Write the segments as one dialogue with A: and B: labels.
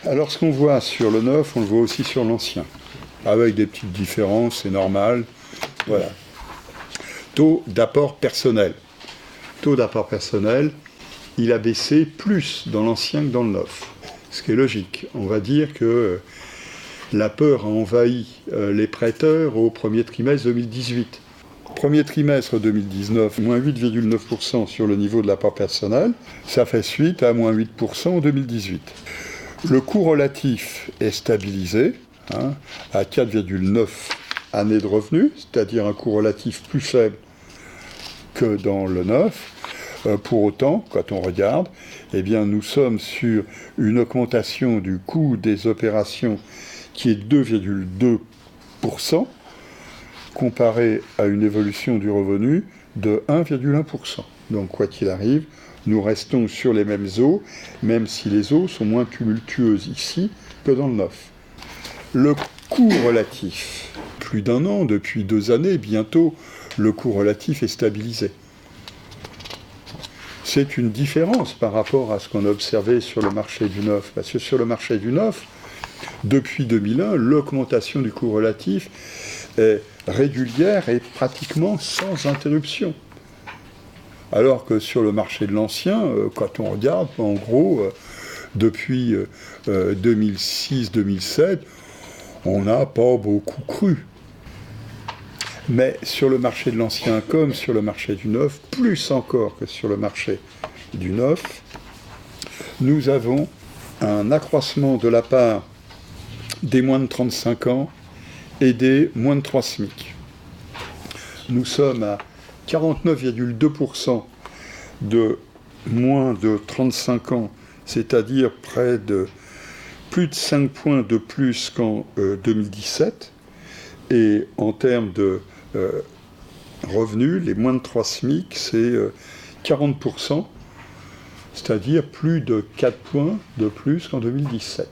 A: Alors ce qu'on voit sur le neuf, on le voit aussi sur l'ancien, avec des petites différences, c'est normal. Voilà. Taux d'apport personnel. Taux d'apport personnel, il a baissé plus dans l'ancien que dans le neuf. Ce qui est logique. On va dire que la peur a envahi les prêteurs au premier trimestre 2018. Premier trimestre 2019, moins 8,9% sur le niveau de l'apport personnel. Ça fait suite à moins 8% en 2018. Le coût relatif est stabilisé à 4,9 années de revenus, c'est-à-dire un coût relatif plus faible que dans le neuf. Pour autant, quand on regarde, eh bien, nous sommes sur une augmentation du coût des opérations qui est 2,2%, comparé à une évolution du revenu de 1,1%. Donc, quoi qu'il arrive, nous restons sur les mêmes eaux, même si les eaux sont moins tumultueuses ici que dans le neuf. Le coût relatif, plus d'un an, depuis 2 années, bientôt, le coût relatif est stabilisé. C'est une différence par rapport à ce qu'on a observé sur le marché du neuf. Parce que sur le marché du neuf, depuis 2001, l'augmentation du coût relatif est régulière et pratiquement sans interruption. Alors que sur le marché de l'ancien, quand on regarde, en gros, depuis 2006-2007, on n'a pas beaucoup cru. Mais sur le marché de l'ancien comme sur le marché du neuf, plus encore que sur le marché du neuf, nous avons un accroissement de la part des moins de 35 ans et des moins de 3 SMIC. Nous sommes à 49,2% de moins de 35 ans, c'est-à-dire près de plus de 5 points de plus qu'en 2017. Et en termes de revenus, les moins de 3 SMIC, c'est 40%, c'est-à-dire plus de 4 points de plus qu'en 2017.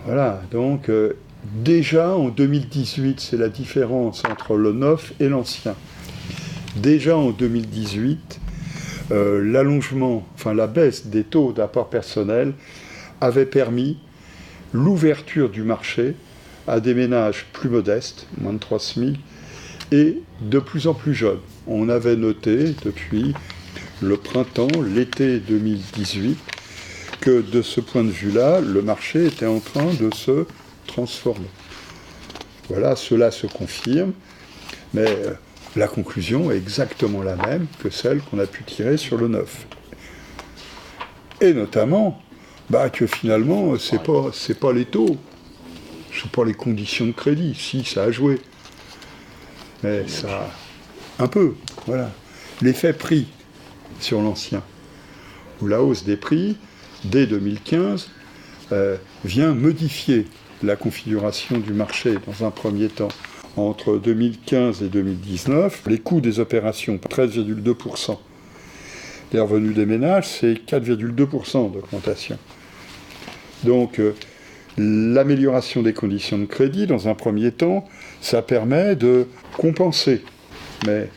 A: Voilà, donc déjà en 2018, c'est la différence entre le neuf et l'ancien. Déjà en 2018, l'allongement, la baisse des taux d'apport personnel avait permis l'ouverture du marché à des ménages plus modestes, moins de 3 SMIC, et de plus en plus jeunes. On avait noté depuis le printemps, l'été 2018, que de ce point de vue-là, le marché était en train de se transformer. Voilà, cela se confirme, mais la conclusion est exactement la même que celle qu'on a pu tirer sur le neuf. Et notamment, que finalement, c'est pas les taux, c'est pas les conditions de crédit. Si, ça a joué. Mais ça, un peu, voilà. L'effet prix sur l'ancien, où la hausse des prix, dès 2015, vient modifier la configuration du marché dans un premier temps. Entre 2015 et 2019, les coûts des opérations, 13,2%. Les revenus des ménages, c'est 4,2% d'augmentation. Donc, l'amélioration des conditions de crédit, dans un premier temps, ça permet de compenser. Mais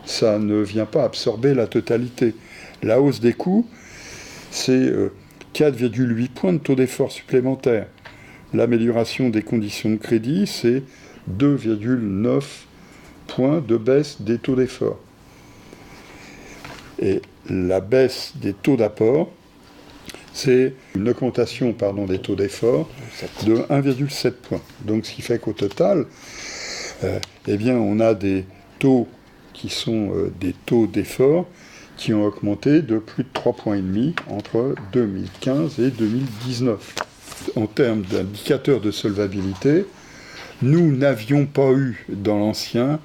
A: ça ne vient pas absorber la totalité. La hausse des coûts, c'est 4,8 points de taux d'effort supplémentaire. L'amélioration des conditions de crédit, c'est 2,9 points de baisse des taux d'effort. Et la baisse des taux d'apport, c'est une augmentation des taux d'effort de 1,7 points. Donc ce qui fait qu'au total, on a des taux qui sont des taux d'effort qui ont augmenté de plus de 3,5 points entre 2015 et 2019. En termes d'indicateurs de solvabilité, nous n'avions pas eu dans l'ancien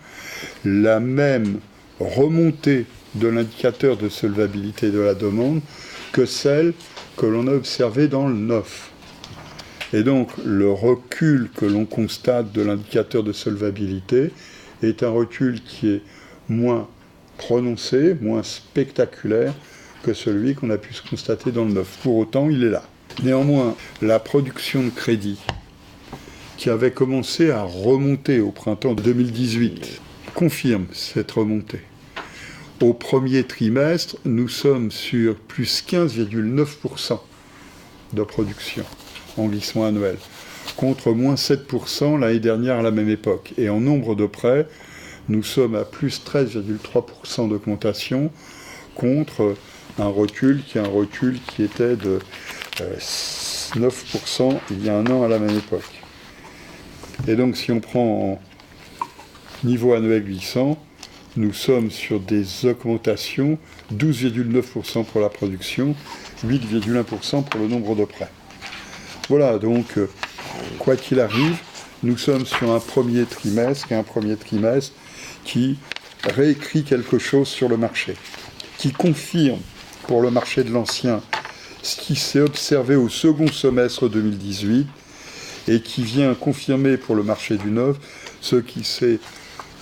A: la même remontée de l'indicateur de solvabilité de la demande que celle que l'on a observée dans le neuf. Et donc le recul que l'on constate de l'indicateur de solvabilité est un recul qui est moins prononcé, moins spectaculaire que celui qu'on a pu se constater dans le neuf. Pour autant, il est là. Néanmoins, la production de crédit, qui avait commencé à remonter au printemps 2018, confirme cette remontée. Au premier trimestre, nous sommes sur plus 15,9% de production en glissement annuel, contre moins 7% l'année dernière à la même époque. Et en nombre de prêts, nous sommes à plus 13,3% d'augmentation contre un recul qui était de 9% il y a un an à la même époque. Et donc si on prend en niveau annuel glissant, nous sommes sur des augmentations 12,9% pour la production, 8,1% pour le nombre de prêts. Voilà, donc quoi qu'il arrive, nous sommes sur un premier trimestre qui réécrit quelque chose sur le marché, qui confirme pour le marché de l'ancien ce qui s'est observé au second semestre 2018 et qui vient confirmer pour le marché du neuf ce qui s'est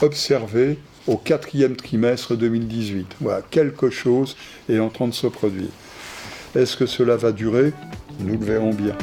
A: observé au quatrième trimestre 2018. Voilà, quelque chose est en train de se produire. Est-ce que cela va durer ? Nous le verrons bien.